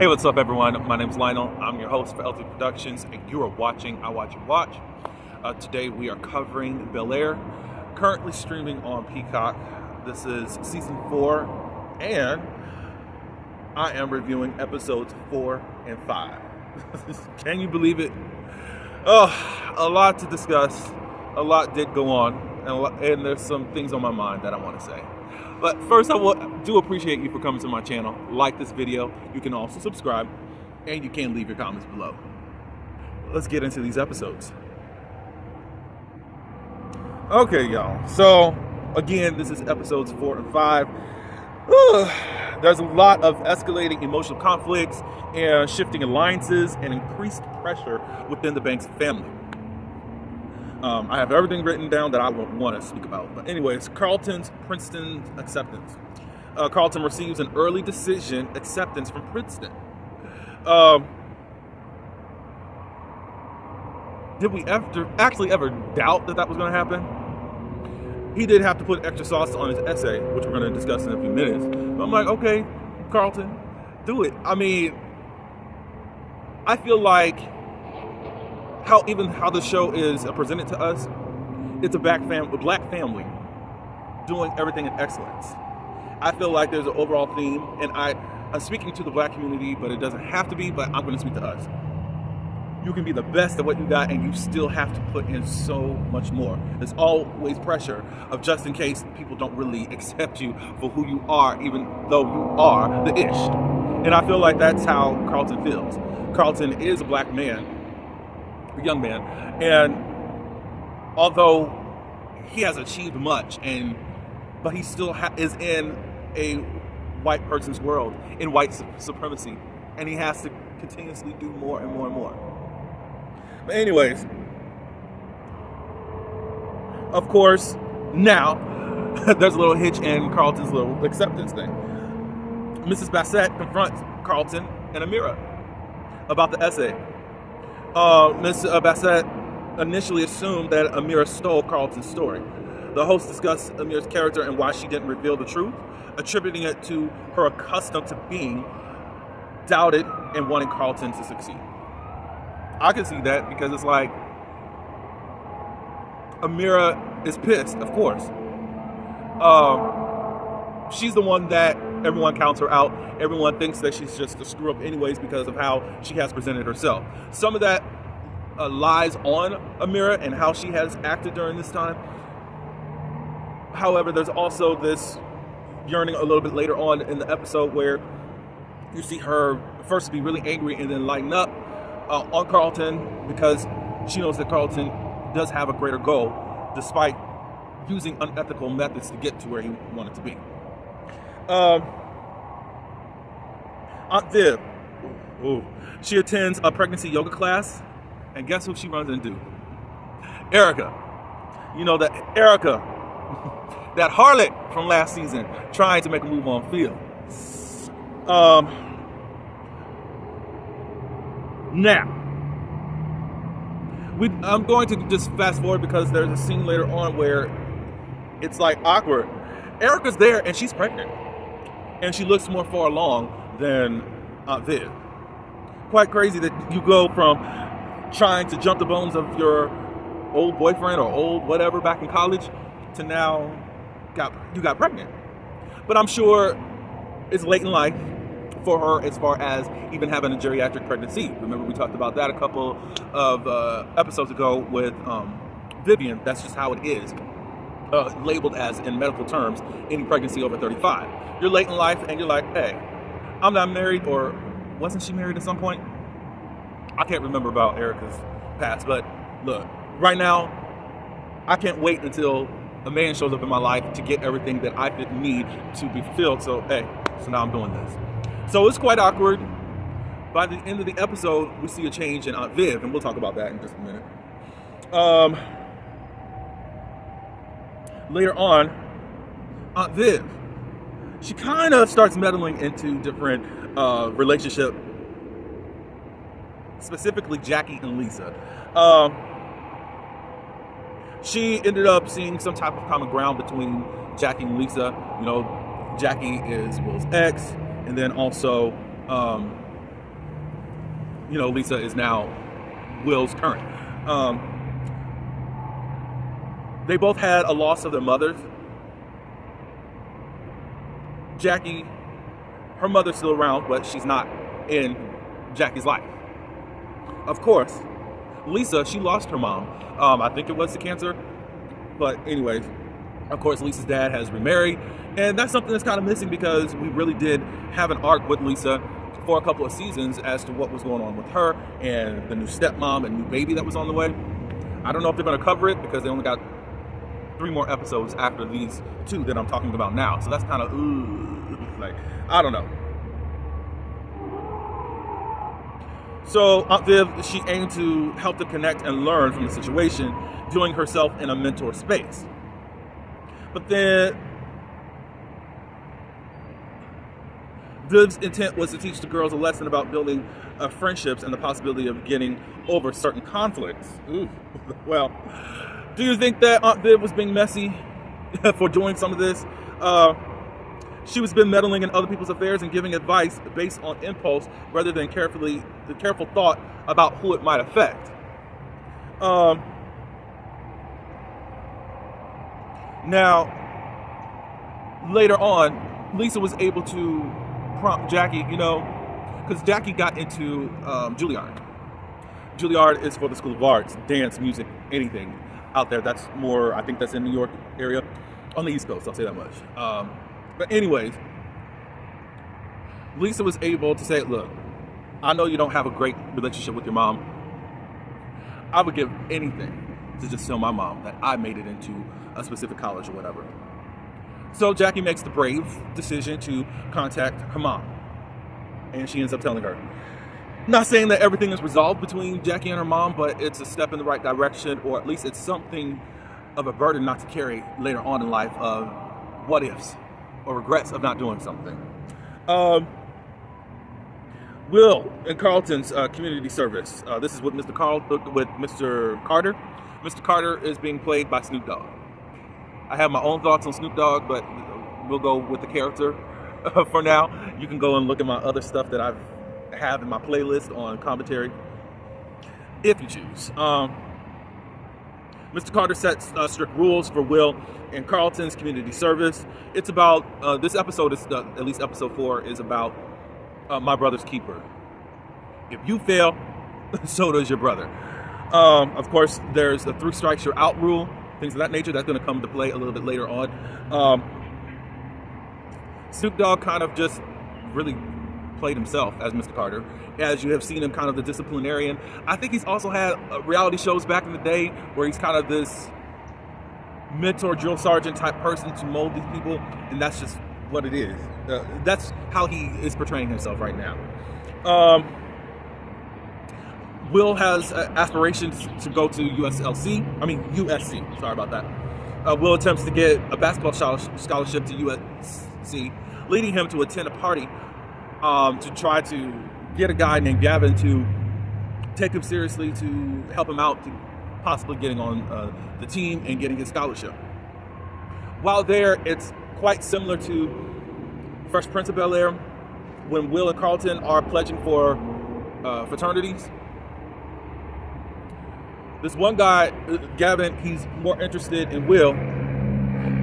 Hey, what's up, everyone? My name is Lionel. I'm your host for LT Productions, and you are watching I Watch You Watch. Today we are covering BelAir, currently streaming on Peacock. This is season 4, and I am reviewing episodes 4 and 5. Can you believe it? Oh, a lot to discuss. A lot did go on, and there's some things on my mind that I want to say. But first, do appreciate you for coming to my channel. Like this video. You can also subscribe, and you can leave your comments below. Let's get into these episodes. Okay, y'all. So, again, this is episodes 4 and 5. There's a lot of escalating emotional conflicts and shifting alliances and increased pressure within the Banks family. I have everything written down that I want to speak about. But anyways, Carlton's Princeton acceptance. Carlton receives an early decision acceptance from Princeton. Did we actually ever doubt that was going to happen? He did have to put extra sauce on his essay, which we're going to discuss in a few minutes. But I'm like, okay, Carlton, do it. I mean, I feel like how the show is presented to us, it's a black family doing everything in excellence. I feel like there's an overall theme, and I'm speaking to the black community, but it doesn't have to be, but I'm going to speak to us. You can be the best at what you got, and you still have to put in so much more. There's always pressure of just in case people don't really accept you for who you are, even though you are the ish. And I feel like that's how Carlton feels. Carlton is a black man, a young man, and although he has achieved much, but he still is in a white person's world, in white supremacy, and he has to continuously do more and more and more. But anyways, of course, now there's a little hitch in Carlton's little acceptance thing. Mrs. Bassett confronts Carlton and Amira about the essay. Ms. Bassett initially assumed that Amira stole Carlton's story. The host discussed Amira's character and why she didn't reveal the truth, attributing it to her accustomed to being doubted and wanting Carlton to succeed. I can see that because it's like Amira is pissed, of course. She's the one that everyone counts her out. Everyone thinks that she's just a screw up anyways because of how she has presented herself. Some of that lies on Amira and how she has acted during this time. However, there's also this yearning a little bit later on in the episode where you see her first be really angry and then lighten up on Carlton because she knows that Carlton does have a greater goal despite using unethical methods to get to where he wanted to be. Aunt Viv, she attends a pregnancy yoga class, and guess who she runs into? Erica. You know that Erica, that harlot from last season, trying to make a move on field. Now, I'm going to just fast forward because there's a scene later on where it's like awkward. Erica's there and she's pregnant, and she looks more far along than Aunt Viv. Quite crazy that you go from trying to jump the bones of your old boyfriend or old whatever back in college to now you got pregnant. But I'm sure it's late in life for her as far as even having a geriatric pregnancy. Remember, we talked about that a couple of episodes ago with Vivian. That's just how it is. Labeled as, in medical terms, any pregnancy over 35. You're late in life and you're like, hey, I'm not married, or wasn't she married at some point? I can't remember about Erica's past, but look, right now, I can't wait until a man shows up in my life to get everything that I need to be fulfilled. So, hey, so now I'm doing this. So it's quite awkward. By the end of the episode, we see a change in Aunt Viv, and we'll talk about that in just a minute. Later on, Aunt Viv, she kind of starts meddling into different relationship, specifically Jackie and Lisa. She ended up seeing some type of common ground between Jackie and Lisa. You know, Jackie is Will's ex, and then also Lisa is now Will's current. They both had a loss of their mothers. Jackie, her mother's still around, but she's not in Jackie's life. Of course, Lisa, she lost her mom. I think it was to cancer. But anyways, of course, Lisa's dad has remarried. And that's something that's kind of missing because we really did have an arc with Lisa for a couple of seasons as to what was going on with her and the new stepmom and new baby that was on the way. I don't know if they're going to cover it because they only got 3 more episodes after these 2 that I'm talking about now. So that's kind of, like, I don't know. So Aunt Viv, she aimed to help them connect and learn from the situation, viewing herself in a mentor space. But then Viv's intent was to teach the girls a lesson about building friendships and the possibility of getting over certain conflicts. Ooh. Well, do you think that Aunt Viv was being messy for doing some of this? She was been meddling in other people's affairs and giving advice based on impulse rather than careful thought about who it might affect. Now, later on, Lisa was able to prompt Jackie, because Jackie got into Juilliard. Juilliard is for the School of Arts, dance, music, anything out there. That's more, I think that's in New York area, on the East Coast, I'll say that much. But anyways, Lisa was able to say, look, I know you don't have a great relationship with your mom. I would give anything to just tell my mom that I made it into a specific college or whatever. So Jackie makes the brave decision to contact her mom. And she ends up telling her. Not saying that everything is resolved between Jackie and her mom, but it's a step in the right direction, or at least it's something of a burden not to carry later on in life of what ifs or regrets of not doing something. Will and Carlton's community service. This is with Mr. Carter. Mr. Carter is being played by Snoop Dogg. I have my own thoughts on Snoop Dogg, but we'll go with the character for now. You can go and look at my other stuff that I have in my playlist on commentary, if you choose. Mr. Carter sets strict rules for Will and Carlton's community service. It's about, this episode is, at least episode 4, is about my brother's keeper. If you fail, so does your brother. Of course, there's the 3 strikes you're out rule, things of that nature. That's going to come to play a little bit later on. Snoop Dogg kind of just really played himself as Mr. Carter, as you have seen him kind of the disciplinarian. I think he's also had reality shows back in the day where he's kind of this mentor, drill sergeant type person to mold these people, and that's just what it is. That's how he is portraying himself right now. Will has aspirations to go to USC. Sorry about that. Will attempts to get a basketball scholarship to USC, leading him to attend a party to try to get a guy named Gavin to take him seriously, to help him out to possibly getting on the team and getting his scholarship. While there, it's quite similar to Fresh Prince of BelAir when Will and Carlton are pledging for fraternities. This one guy, Gavin, he's more interested in Will.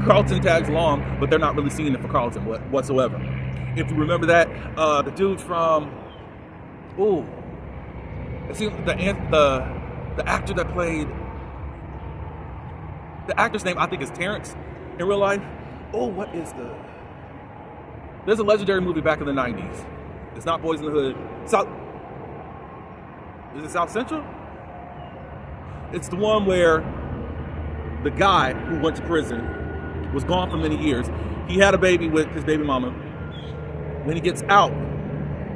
Carlton tags along, but they're not really seeing it for Carlton whatsoever. If you remember that, the dude from, the actor that played, the actor's name I think is Terrence in real life. There's a legendary movie back in the 90s. It's not Boys in the Hood. Is it South Central? It's the one where the guy who went to prison was gone for many years. He had a baby with his baby mama. When he gets out,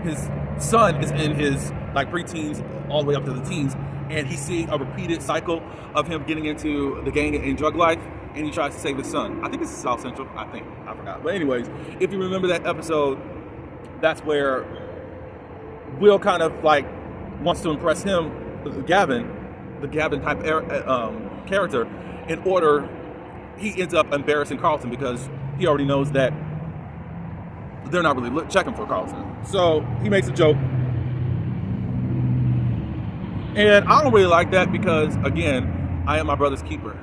his son is in his preteens all the way up to the teens, and he's seeing a repeated cycle of him getting into the gang and drug life, and he tries to save his son. I think this is South Central. I forgot. But anyways, if you remember that episode, that's where Will kind of wants to impress him, Gavin, the Gavin type character, in order he ends up embarrassing Carlton because he already knows that they're not really checking for Carlton. So he makes a joke And I don't really like that because, again, I am my brother's keeper.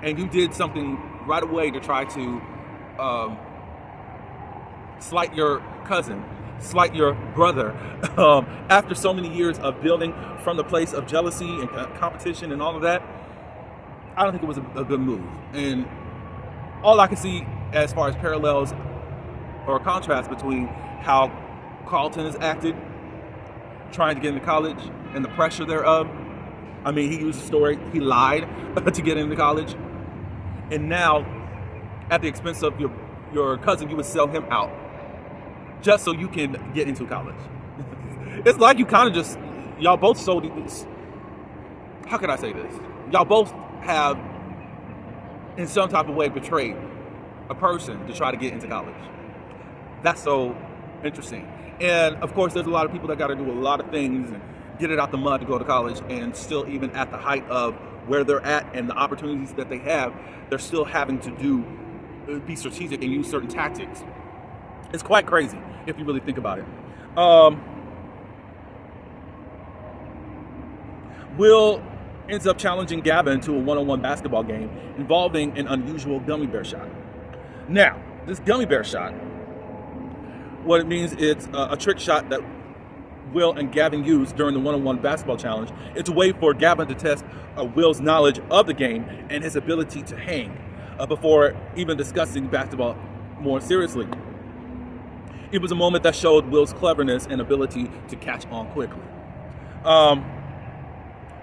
And you did something right away to try to slight your cousin, slight your brother. After so many years of building from the place of jealousy and competition and all of that, I don't think it was a good move. And all I can see as far as parallels or contrast between how Carlton has acted trying to get into college and the pressure thereof. I mean, he used a story, he lied to get into college. And now, at the expense of your cousin, you would sell him out just so you can get into college. It's like you kind of just, y'all both sold this. How can I say this? Y'all both have, in some type of way, betrayed a person to try to get into college. That's so interesting. And of course, there's a lot of people that got to do a lot of things and get it out the mud to go to college, and still, even at the height of where they're at and the opportunities that they have, they're still having to be strategic and use certain tactics. It's quite crazy if you really think about it. Will ends up challenging Gavin to a one-on-one basketball game involving an unusual gummy bear shot. Now, this gummy bear shot, what it means, it's a trick shot that Will and Gavin used during the one-on-one basketball challenge. It's a way for Gavin to test Will's knowledge of the game and his ability to hang before even discussing basketball more seriously. It was a moment that showed Will's cleverness and ability to catch on quickly.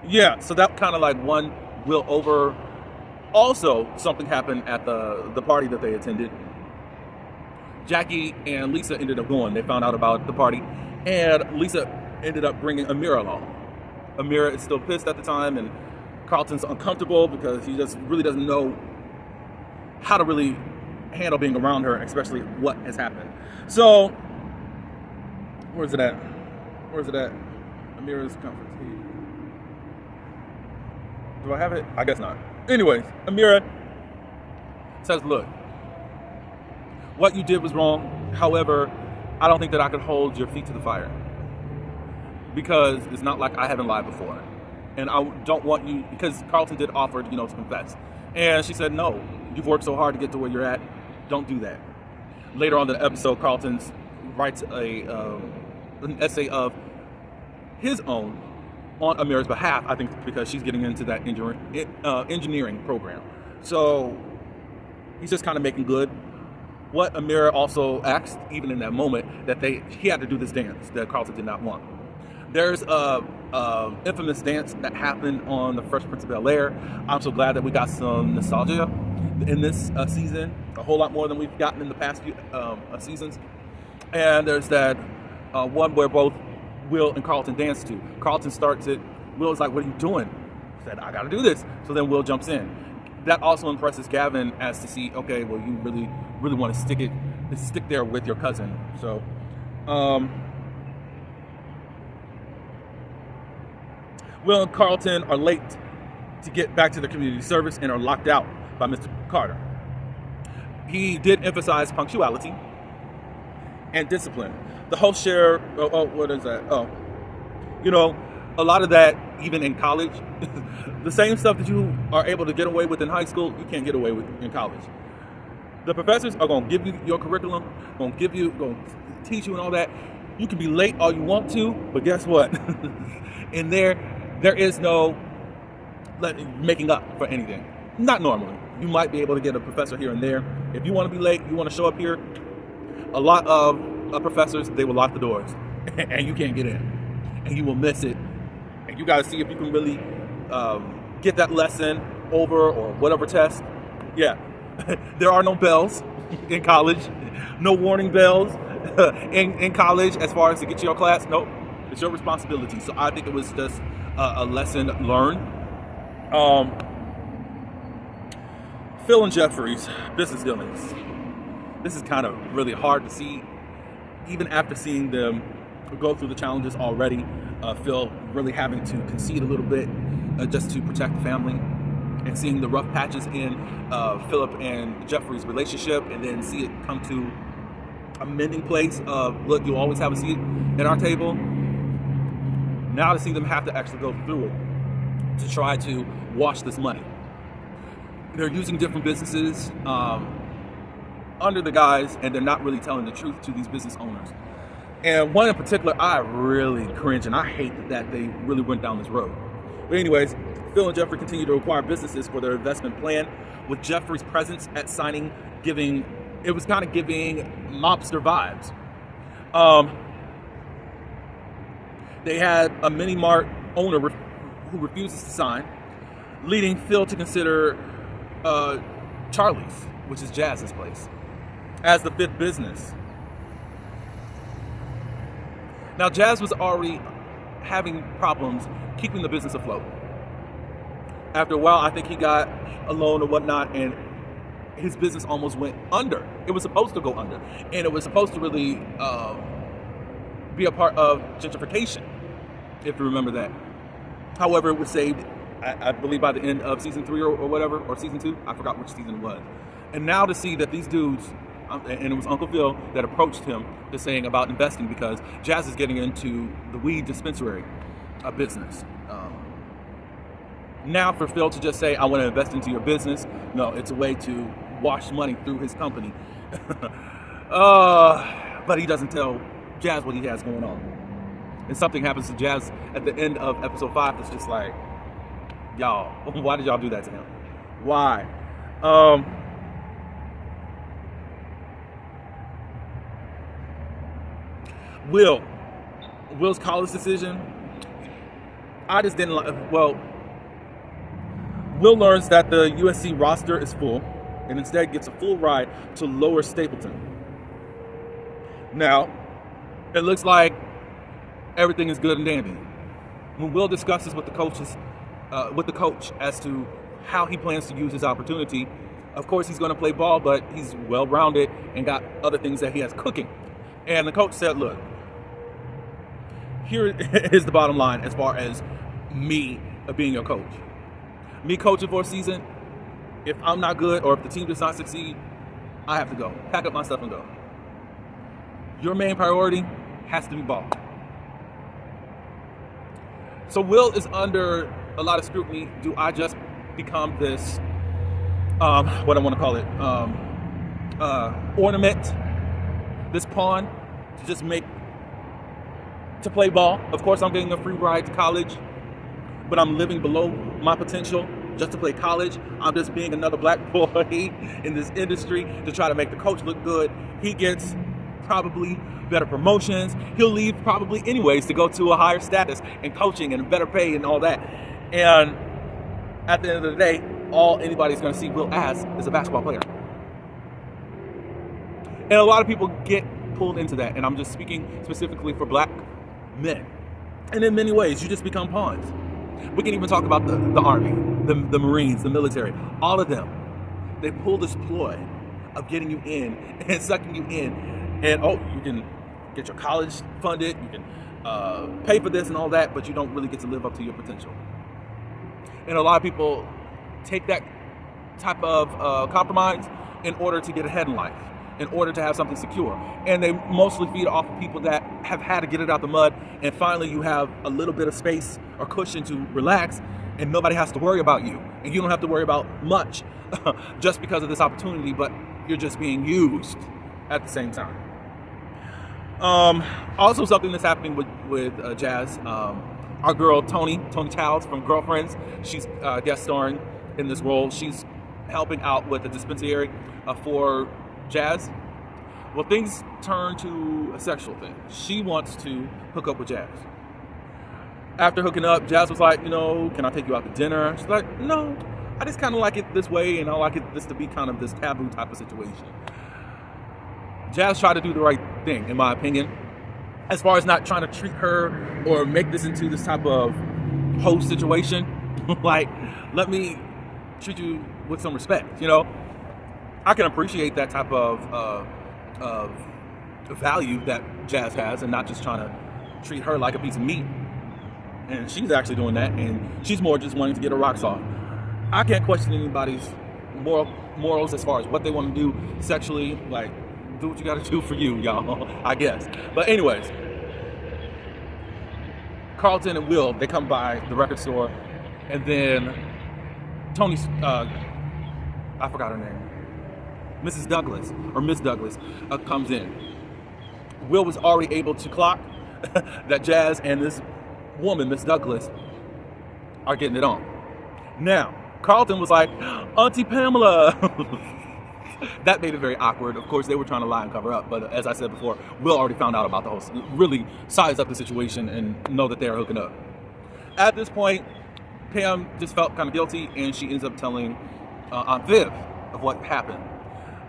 Yeah, so that kind of like won Will over. Also, something happened at the party that they attended. Jackie and Lisa ended up going. They found out about the party, and Lisa ended up bringing Amira along. Amira is still pissed at the time, and Carlton's uncomfortable because he just really doesn't know how to really handle being around her, especially what has happened. So, where's it at? Amira's conference. Do I have it? I guess not. Anyways, Amira says, look, what you did was wrong. However, I don't think that I could hold your feet to the fire, because it's not like I haven't lied before. And I don't want you, because Carlton did offer, to confess. And she said, no, you've worked so hard to get to where you're at. Don't do that. Later on in the episode, Carlton writes an essay of his own on Amira's behalf, I think, because she's getting into that engineering program. So he's just kind of making good what Amira also asked, even in that moment, that he had to do this dance that Carlton did not want. There's a infamous dance that happened on the Fresh Prince of BelAir. I'm so glad that we got some nostalgia in this season, a whole lot more than we've gotten in the past few seasons. And there's that one where both Will and Carlton dance to. Carlton starts it. Will's like, what are you doing? He said, I gotta do this. So then Will jumps in. That also impresses Gavin as to see, okay, well, you really want to stick there with your cousin. So, Will and Carlton are late to get back to their community service and are locked out by Mr. Carter. He did emphasize punctuality and discipline. The host share, what is that? A lot of that, even in college, the same stuff that you are able to get away with in high school, you can't get away with in college. The professors are going to give you your curriculum, going to teach you and all that. You can be late all you want to, but guess what? In there is no making up for anything. Not normally. You might be able to get a professor here and there. If you want to be late, you want to show up here, a lot of professors, they will lock the doors and you can't get in and you will miss it. And you got to see if you can really get that lesson over or whatever test. Yeah, there are no bells in college, no warning bells in college as far as to get to your class. Nope, it's your responsibility. So I think it was just a lesson learned. Phil and Jeffrey's business dealings. This is kind of really hard to see, even after seeing them go through the challenges already. Phil really having to concede a little bit just to protect the family, and seeing the rough patches in Philip and Jeffrey's relationship, and then see it come to a mending place of, look, you always have a seat at our table. Now to see them have to actually go through it to try to wash this money. They're using different businesses under the guise, and they're not really telling the truth to these business owners. And one in particular, I really cringe, and I hate that they really went down this road. But anyways, Phil and Jeffrey continue to acquire businesses for their investment plan, with Jeffrey's presence at signing giving mobster vibes. They had a mini mart owner who refuses to sign, leading Phil to consider Charlie's, which is Jazz's place, as the fifth business. Now, Jazz was already having problems keeping the business afloat. After a while, I think he got a loan or whatnot, and his business almost went under. It was supposed to go under, and it was supposed to really be a part of gentrification, if you remember that. However, it was saved, I believe, by the end of season 3 or whatever, or season 2. I forgot which season it was. And now to see that these dudes, and it was Uncle Phil that approached him to saying about investing, because Jazz is getting into the weed dispensary business. Now for Phil to just say, I want to invest into your business, no, it's a way to wash money through his company. But he doesn't tell Jazz what he has going on. And something happens to Jazz at the end of episode 5 that's just like, y'all, why did y'all do that to him? Why? Will's college decision, I just didn't like. Well, Will learns that the USC roster is full and instead gets a full ride to Lower Stapleton. Now, it looks like everything is good and dandy. When Will discusses with the coach as to how he plans to use his opportunity, of course he's going to play ball, but he's well-rounded and got other things that he has cooking. And the coach said, look, here is the bottom line as far as me being your coach. Me coaching for a season, if I'm not good or if the team does not succeed, I have to go. Pack up my stuff and go. Your main priority has to be ball. So Will is under a lot of scrutiny. Do I just become this, what I want to call it, ornament, this pawn to play ball? Of course, I'm getting a free ride to college, but I'm living below my potential just to play college. I'm just being another black boy in this industry to try to make the coach look good. He gets probably better promotions. He'll leave probably anyways to go to a higher status and coaching and better pay and all that. And at the end of the day, all anybody's going to see Will as is a basketball player. And a lot of people get pulled into that. And I'm just speaking specifically for black men. And in many ways, you just become pawns. We can even talk about the Army, the Marines, the military, all of them. They pull this ploy of getting you in and sucking you in. And, oh, you can get your college funded, you can pay for this and all that, but you don't really get to live up to your potential. And a lot of people take that type of compromise in order to get ahead in life, in order to have something secure. And they mostly feed off of people that have had to get it out the mud, and finally you have a little bit of space or cushion to relax, and nobody has to worry about you. And you don't have to worry about much just because of this opportunity, but you're just being used at the same time. Also something that's happening with Jazz, our girl Tony Childs from Girlfriends, she's guest starring in this role. She's helping out with the dispensary for Jazz. Well, things turn to a sexual thing. She wants to hook up with Jazz. After hooking up, Jazz was like, can I take you out to dinner? She's like, no, I just kind of like it this way, and I like this to be kind of this taboo type of situation. Jazz tried to do the right thing, in my opinion, as far as not trying to treat her or make this into this type of host situation. Like, let me treat you with some respect, I can appreciate that type of value that Jazz has, and not just trying to treat her like a piece of meat. And she's actually doing that, and she's more just wanting to get her rocks off. I can't question anybody's morals as far as what they want to do sexually. Like, do what you got to do for you, y'all, I guess. But anyways, Carlton and Will, they come by the record store, and then Tony's, I forgot her name, Mrs. Douglas, or Miss Douglas, comes in. Will was already able to clock that Jazz and this woman, Miss Douglas, are getting it on. Now, Carlton was like, Auntie Pamela. That made it very awkward. Of course, they were trying to lie and cover up, but as I said before, Will already found out about the whole, really sized up the situation and know that they are hooking up. At this point, Pam just felt kind of guilty, and she ends up telling Aunt Viv of what happened.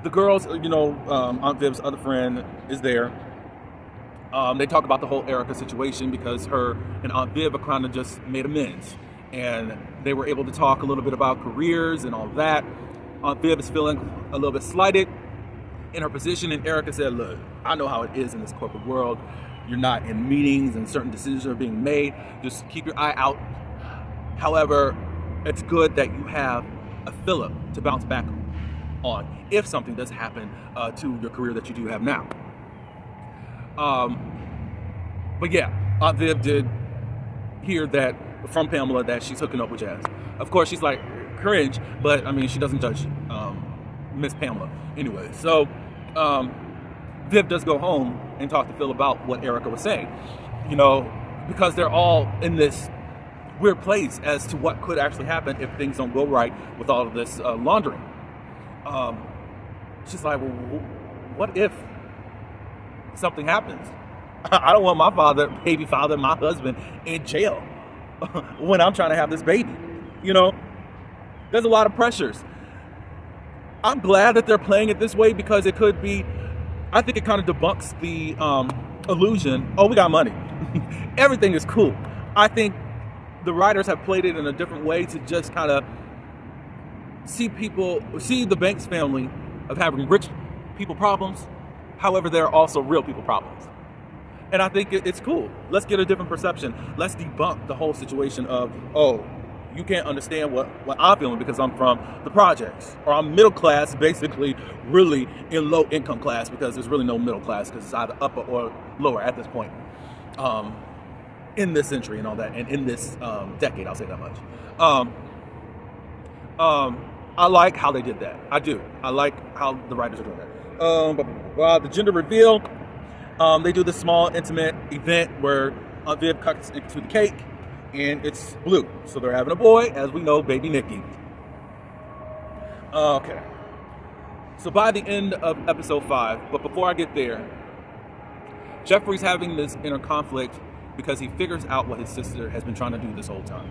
The girls, Aunt Viv's other friend is there. They talk about the whole Erica situation because her and Aunt Viv are kind of just made amends. And they were able to talk a little bit about careers and all that. Aunt Viv is feeling a little bit slighted in her position, and Erica said, look, I know how it is in this corporate world. You're not in meetings and certain decisions are being made. Just keep your eye out. However, it's good that you have a Philip to bounce back on if something does happen to your career that you do have now. But yeah, Aunt Viv did hear that from Pamela that she's hooking up with Jazz. Of course, she's like, cringe, but I mean, she doesn't judge Miss Pamela anyway. So Viv does go home and talk to Phil about what Erica was saying, because they're all in this weird place as to what could actually happen if things don't go right with all of this laundering. She's like, well, what if something happens? I don't want my baby father, my husband in jail when I'm trying to have this baby. There's a lot of pressures. I'm glad that they're playing it this way because it could be, I think it kind of debunks the illusion, oh, we got money. Everything is cool. I think the writers have played it in a different way to just kind of see the Banks family of having rich people problems. However, there are also real people problems. And I think it's cool. Let's get a different perception. Let's debunk the whole situation of, oh, you can't understand what I'm feeling because I'm from the projects. Or I'm middle class, basically really in low income class because there's really no middle class because it's either upper or lower at this point in this century and all that. And in this decade, I'll say that much. I like how they did that. I do. I like how the writers are doing that. The gender reveal. They do this small, intimate event where Aunt Viv cuts into the cake, and it's blue. So they're having a boy, as we know, baby Nikki. Okay. So by the end of episode 5, but before I get there, Jeffrey's having this inner conflict because he figures out what his sister has been trying to do this whole time.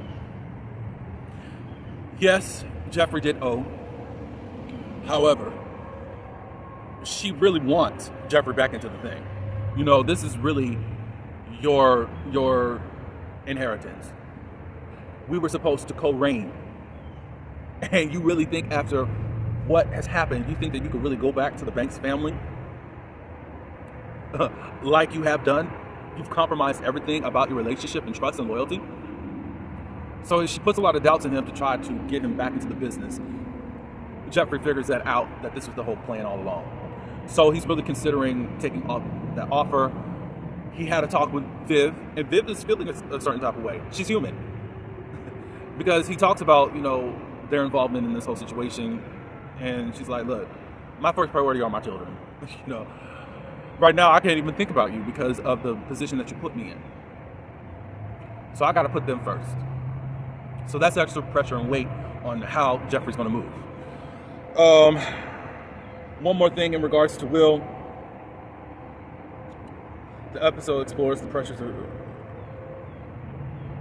Yes, Jeffrey did owe. However, she really wants Jeffrey back into the thing. This is really your inheritance. We were supposed to co-reign. And you really think after what has happened, you think that you could really go back to the Banks family? Like you have done? You've compromised everything about your relationship and trust and loyalty? So she puts a lot of doubts in him to try to get him back into the business. Jeffrey figures that out, that this was the whole plan all along. So he's really considering taking up that offer. He had a talk with Viv, and Viv is feeling a certain type of way. She's human. Because he talks about, their involvement in this whole situation, and she's like, look, my first priority are my children. Right now I can't even think about you because of the position that you put me in. So I got to put them first. So that's extra pressure and weight on how Jeffrey's going to move. One more thing in regards to Will. The episode explores the pressures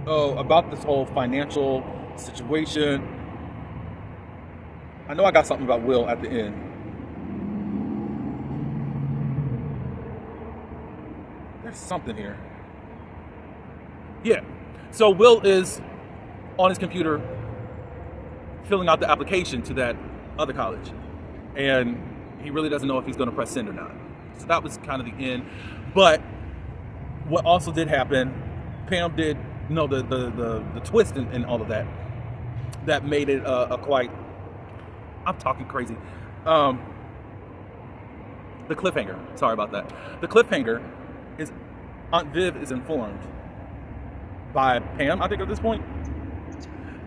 about this whole financial situation. I know I got something about Will at the end. There's something here. Yeah. So Will is on his computer filling out the application to that other college. And he really doesn't know if he's going to press send or not. So that was kind of the end. But what also did happen, Pam did the twist and all of that made it a quite, I'm talking crazy. The cliffhanger, sorry about that. The cliffhanger is Aunt Viv is informed by Pam, I think at this point,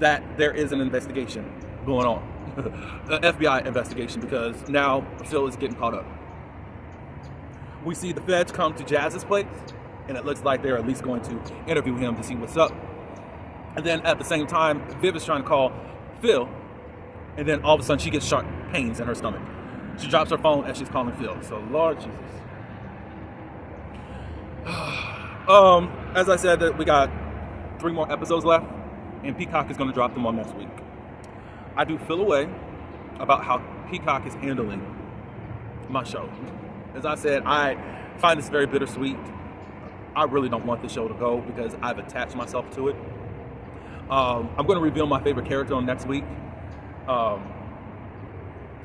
that there is an investigation going on, an FBI investigation, because now Phil is getting caught up. We see the feds come to Jazz's place, and it looks like they're at least going to interview him to see what's up. And then at the same time, Viv is trying to call Phil, and then all of a sudden she gets sharp pains in her stomach. She drops her phone as she's calling Phil. So Lord Jesus. As I said, that we got 3 more episodes left, and Peacock is going to drop them on next week. I do feel a way about how Peacock is handling my show. As I said, I find this very bittersweet. I really don't want the show to go because I've attached myself to it. I'm going to reveal my favorite character on next week.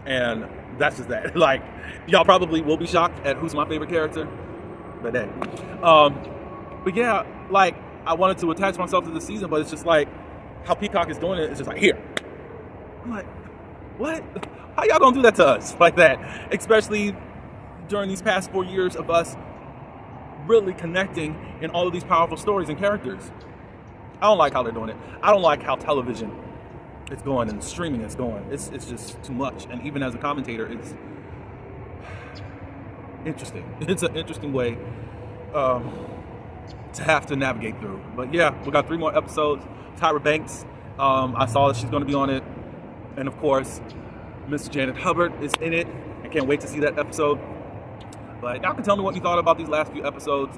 And that's just that. Like, y'all probably will be shocked at who's my favorite character. But hey. But yeah, like, I wanted to attach myself to the season, but it's just like how Peacock is doing it. It's just like, here. I'm like, what? How y'all gonna do that to us like that? Especially during these past 4 years of us really connecting in all of these powerful stories and characters. I don't like how they're doing it. I don't like how television is going and streaming is going. It's just too much. And even as a commentator, it's interesting. It's an interesting way to have to navigate through. But yeah, we got 3 more episodes. Tyra Banks, I saw that she's going to be on it. And of course, Miss Janet Hubbard is in it. I can't wait to see that episode. But y'all can tell me what you thought about these last few episodes.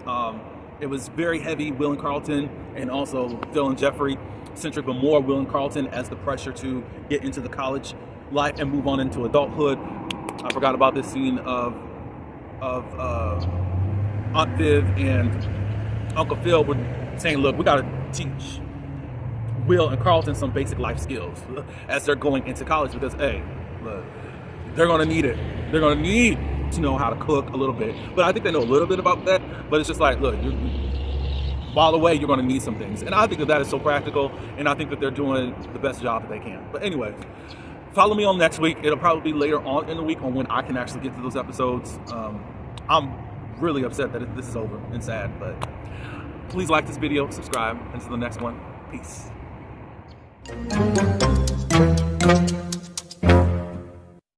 It was very heavy Will and Carlton, and also Phil and Jeffrey centric, but more Will and Carlton as the pressure to get into the college life and move on into adulthood. I forgot about this scene of Aunt Viv and Uncle Phil were saying, look, we got to teach Will and Carlton some basic life skills as they're going into college, because, hey, look, they're going to need it. They're going to need to know how to cook a little bit. But I think they know a little bit about that, but it's just like, look, while away, you're going to need some things. And I think that is so practical, and I think that they're doing the best job that they can. But anyways, follow me on next week. It'll probably be later on in the week on when I can actually get to those episodes. I'm really upset that this is over and sad, but please like this video, subscribe, and until the next one, peace.